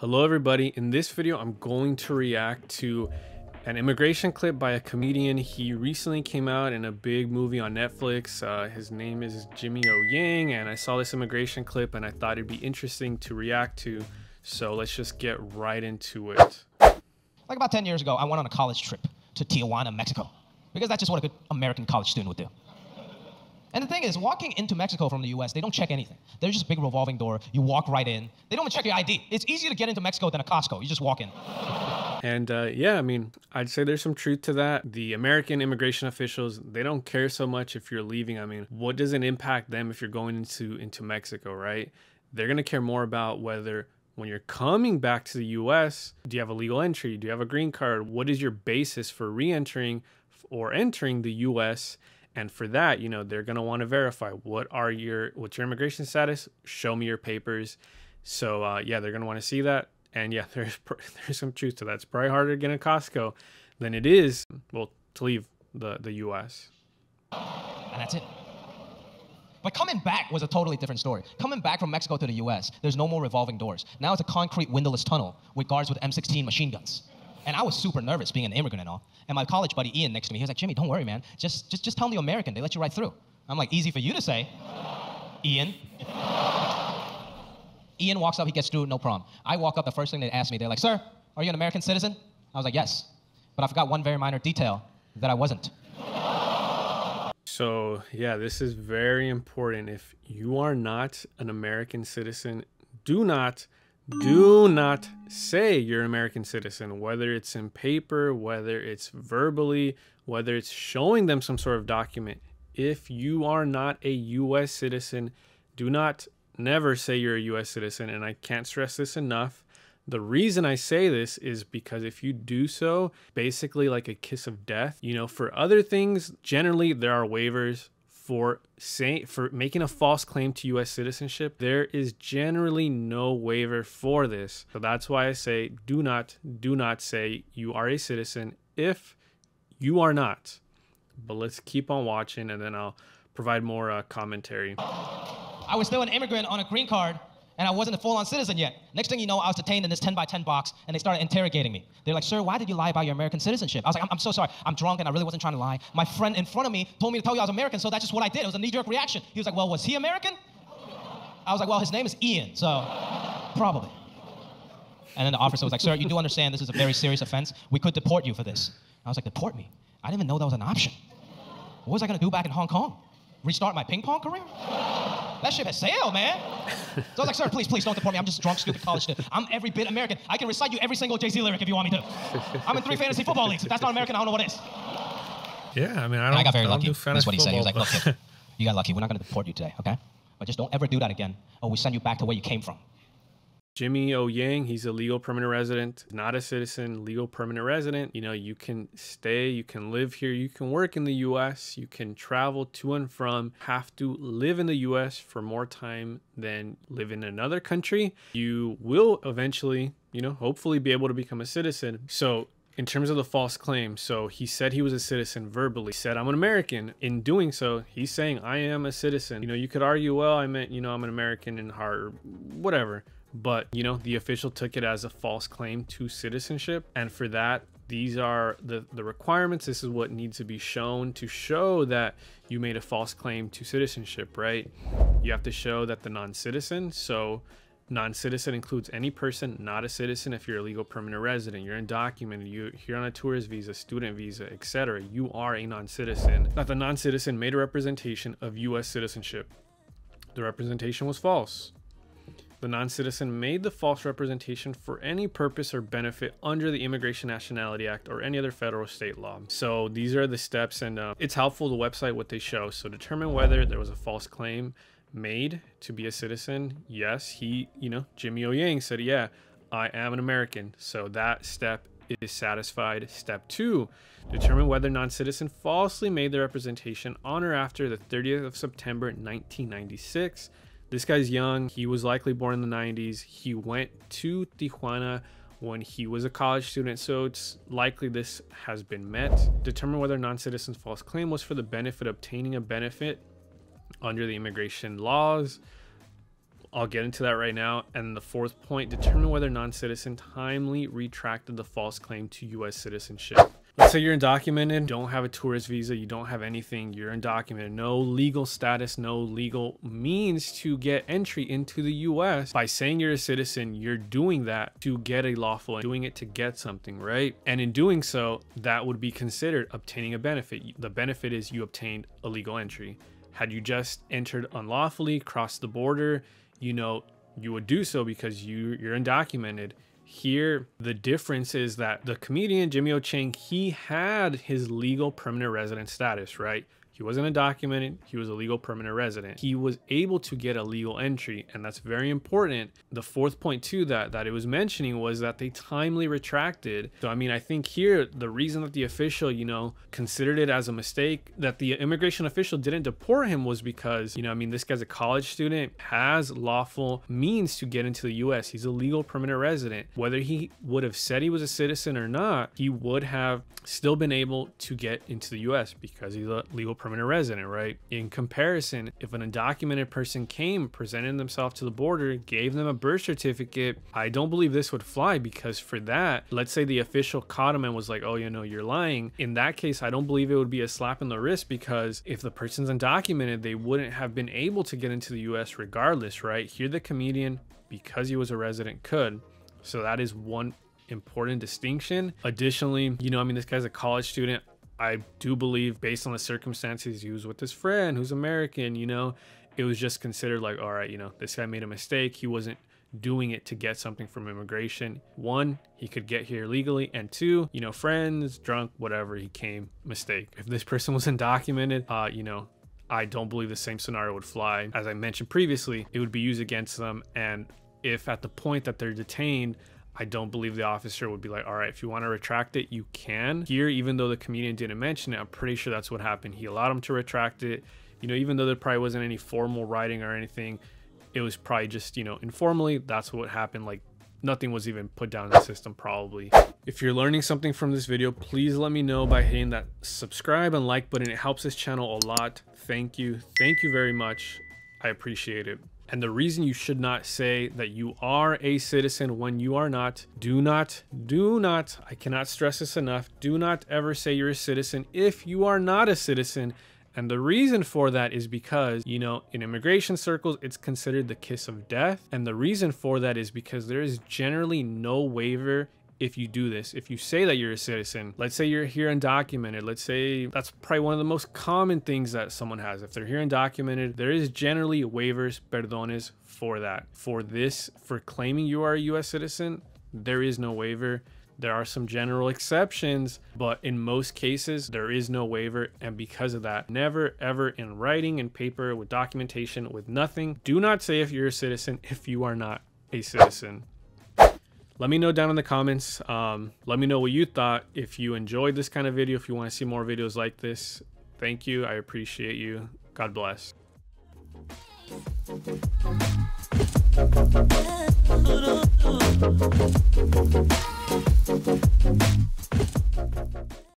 Hello everybody, in this video I'm going to react to an immigration clip by a comedian. He recently came out in a big movie on Netflix. His name is Jimmy O Yang, and I saw this immigration clip and I thought it'd be interesting to react to. So let's just get right into it. Like about 10 years ago, I went on a college trip to Tijuana, Mexico, because that's just what a good American college student would do. And the thing is, walking into Mexico from the US, they don't check anything. There's just a big revolving door. You walk right in. They don't even check your ID. It's easier to get into Mexico than a Costco. You just walk in. And yeah, I mean, I'd say there's some truth to that. The American immigration officials, they don't care so much if you're leaving. I mean, what does it impact them if you're going into Mexico, right? They're going to care more about whether when you're coming back to the US, do you have a legal entry? Do you have a green card? What is your basis for re-entering or entering the US? And for that, you know, they're going to want to verify what's your immigration status. Show me your papers. So yeah, they're going to want to see that. And yeah, there's some truth to that. It's probably harder to get in Costco than it is, well, to leave the US. And that's it. But coming back was a totally different story. Coming back from Mexico to the US, there's no more revolving doors. Now it's a concrete windowless tunnel with guards with M16 machine guns. And I was super nervous being an immigrant and all. And my college buddy Ian next to me, he was like, Jimmy, don't worry, man. Just tell the American. They let you right through. I'm like, easy for you to say. Ian. Ian walks up, he gets through, no problem. I walk up, the first thing they ask me, they're like, sir, are you an American citizen? I was like, yes. But I forgot one very minor detail, that I wasn't. So yeah, this is very important. If you are not an American citizen, do not say you're an American citizen, whether it's in paper, whether it's verbally, whether it's showing them some sort of document. If you are not a US citizen, never say you're a US citizen. And I can't stress this enough. The reason I say this is because if you do so, basically like a kiss of death, you know, for other things, generally there are waivers. For making a false claim to U.S. citizenship, there is generally no waiver for this. So that's why I say do not say you are a citizen if you are not. But let's keep on watching and then I'll provide more commentary. I was still an immigrant on a green card and I wasn't a full-on citizen yet. Next thing you know, I was detained in this 10x10 box and they started interrogating me. They're like, sir, why did you lie about your American citizenship? I was like, I'm so sorry. I'm drunk and I really wasn't trying to lie. My friend in front of me told me to tell you I was American, so that's just what I did. It was a knee-jerk reaction. He was like, well, was he American? I was like, well, his name is Ian, so probably. And then the officer was like, sir, you do understand this is a very serious offense. We could deport you for this. I was like, deport me? I didn't even know that was an option. What was I going to do back in Hong Kong? Restart my ping pong career? That ship has sailed, man. So I was like, sir, please don't deport me. I'm just a drunk, stupid college student. I'm every bit American. I can recite you every single Jay-Z lyric if you want me to. I'm in 3 fantasy football leagues. If that's not American, I don't know what is. Yeah, I mean, I got very lucky. That's what he said. He was like, football, look, kid, you got lucky. We're not going to deport you today, okay? But just don't ever do that again, or we send you back to where you came from. Jimmy O Yang, he's a legal permanent resident, not a citizen, legal permanent resident. You know, you can stay, you can live here, you can work in the US, you can travel to and from, have to live in the US for more time than live in another country. You will eventually, you know, hopefully be able to become a citizen. So in terms of the false claim, so he said he was a citizen verbally, said I'm an American. In doing so, he's saying I am a citizen. You know, you could argue, well, I meant, you know, I'm an American in heart or whatever. But, you know, the official took it as a false claim to citizenship. And for that, these are the requirements. This is what needs to be shown to show that you made a false claim to citizenship, right? You have to show that the non-citizen. So non-citizen includes any person not a citizen. If you're a legal permanent resident, you're undocumented, you're here on a tourist visa, student visa, etc., you are a non-citizen. That the non-citizen made a representation of U.S. citizenship. The representation was false. The non-citizen made the false representation for any purpose or benefit under the Immigration Nationality Act or any other federal or state law. So these are the steps, and it's helpful, the website, what they show. So determine whether there was a false claim made to be a citizen. Yes, Jimmy O Yang said, yeah, I am an American. So that step is satisfied. Step 2, determine whether non-citizen falsely made the representation on or after the 30th of September 1996. This guy's young. He was likely born in the 90s. He went to Tijuana when he was a college student, so it's likely this has been met. Determine whether non-citizen's false claim was for the benefit of obtaining a benefit under the immigration laws. I'll get into that right now. And the fourth point, determine whether non-citizen timely retracted the false claim to U.S. citizenship. Let's say you're undocumented, don't have a tourist visa, you don't have anything, you're undocumented, no legal status, no legal means to get entry into the US. By saying you're a citizen, you're doing that to get a lawful, doing it to get something, right? And in doing so, that would be considered obtaining a benefit. The benefit is you obtained a legal entry. Had you just entered unlawfully, crossed the border, you know, you would do so because you're undocumented. Here, the difference is that the comedian Jimmy O Chang, he had his legal permanent resident status, right? He wasn't undocumented, he was a legal permanent resident. He was able to get a legal entry, and that's very important. The fourth point too that it was mentioning was that they timely retracted. So I mean, I think here the reason that the official, you know, considered it as a mistake, that the immigration official didn't deport him, was because, you know, I mean, this guy's a college student, has lawful means to get into the US. He's a legal permanent resident. Whether he would have said he was a citizen or not, he would have still been able to get into the US because he's a legal permanent resident, right? In comparison, if an undocumented person came, presented themselves to the border, gave them a birth certificate, I don't believe this would fly, because for that, let's say the official caught him and was like, oh, you know, you're lying. In that case, I don't believe it would be a slap in the wrist, because if the person's undocumented, they wouldn't have been able to get into the US regardless, right? Here, the comedian, because he was a resident, could. So that is one important distinction. Additionally, you know, I mean, this guy's a college student. I do believe, based on the circumstances, he was with his friend who's American, you know, it was just considered like, all right, you know, this guy made a mistake. He wasn't doing it to get something from immigration. One, he could get here legally, and two, you know, friends, drunk, whatever, he came, mistake. If this person was undocumented, you know, I don't believe the same scenario would fly. As I mentioned previously, it would be used against them. And if at the point that they're detained, I don't believe the officer would be like, all right, if you want to retract it, you can. Here, even though the comedian didn't mention it, I'm pretty sure that's what happened. He allowed him to retract it. You know, even though there probably wasn't any formal writing or anything, it was probably just, you know, informally, that's what happened. Like, nothing was even put down in the system probably. If you're learning something from this video, please let me know by hitting that subscribe and like button. It helps this channel a lot. Thank you. Thank you very much. I appreciate it. And the reason you should not say that you are a citizen when you are not, do not, I cannot stress this enough, do not ever say you're a citizen if you are not a citizen. And the reason for that is because, you know, in immigration circles, it's considered the kiss of death. And the reason for that is because there is generally no waiver if you do this. If you say that you're a citizen, let's say you're here undocumented, let's say that's probably one of the most common things that someone has. If they're here undocumented, there is generally waivers, perdones, for that. For this, for claiming you are a US citizen, there is no waiver. There are some general exceptions, but in most cases, there is no waiver. And because of that, never, ever in writing, in paper, with documentation, with nothing, do not say if you're a citizen if you are not a citizen. Let me know down in the comments. Let me know what you thought. If you enjoyed this kind of video, if you want to see more videos like this, thank you. I appreciate you. God bless.